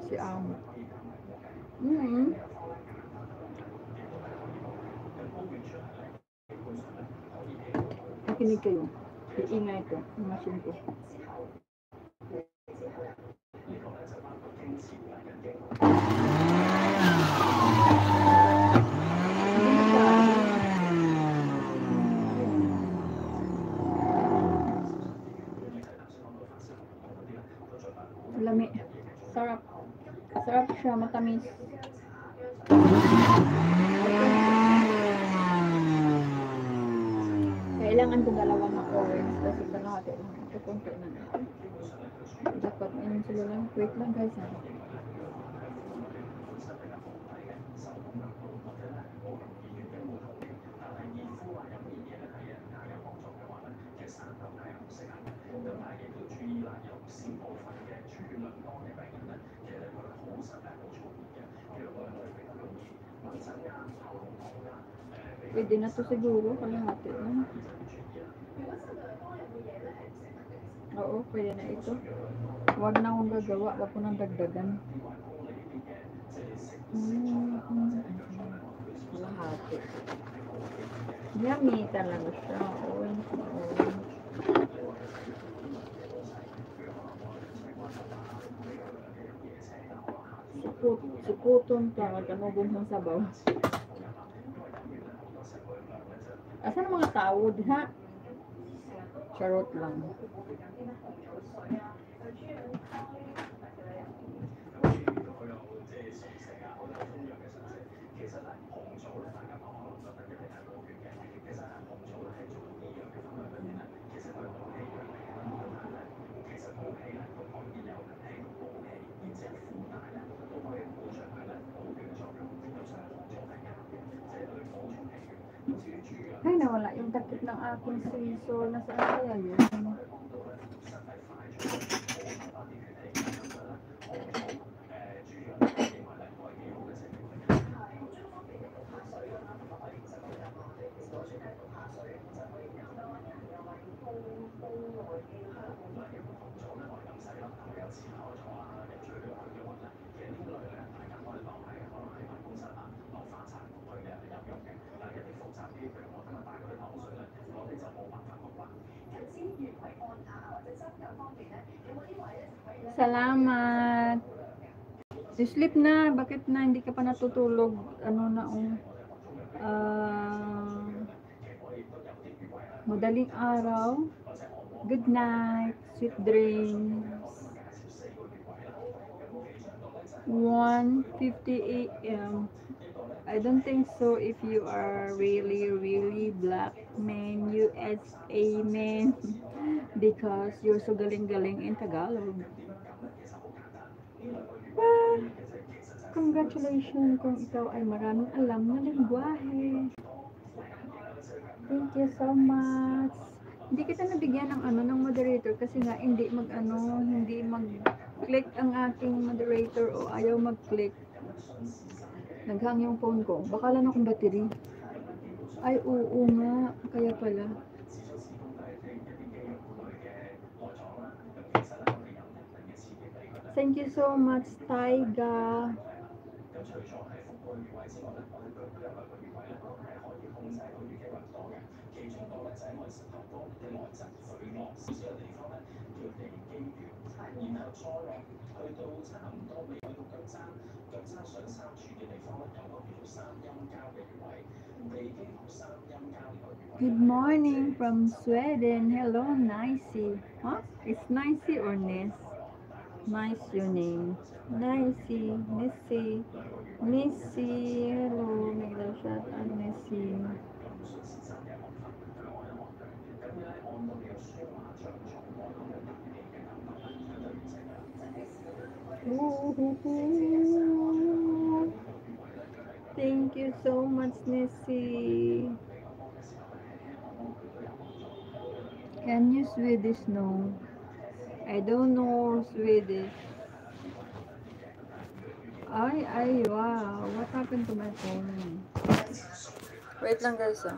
si Amo. Nakinig kayo. Iingay ito. Yung machine ko. Lami. Sarap. Sarap siya. Matamis. Kailangan ko dalawang orange kasi kalahati lang. Ito konti na natin. Dapat ngayon sila lang. Wait lang guys ha. Pwede na to siguro, kalahati lang. Oo, pwede na ito. Huwag na akong gagawa, huwag ko nang dagdagan. Kalahati. Yummy talaga siya. Orange na orange. Sikuton pa, ganugong ng sabaw. Asan ang mga tawod, ha? Charot lang. Ay, nawala yung takip ng aking sensor. Nasaan kaya yun? Salamat. Sleep na. Bakit na hindi ka pa natutulog? Ano na madaling araw. Good night. Sweet dreams. 1:50 AM. I don't think so if you are really black man, USA man, because you're so galing-galing in Tagalog. Congratulations kung ikaw ay maraming alam na lengguwahe. Thank you so much. Hindi kita nabigyan ng ng moderator kasi nga hindi mag-click ang aking moderator o ayaw mag-click. Naghang yung phone ko. Baka lang akong battery. Ay, oo nga. Kaya pala. Thank you so much, Taiga. Good morning from Sweden. Hello, Nicey. Huh? It's Nicey or Ness? Nice your name. Nicey, Missy, Missy. Hello, make a shot on Missy. Thank you so much, Missy. Can you Swedish? No, I don't know Swedish. Ay, wow. What happened to my phone? Wait lang guys ah.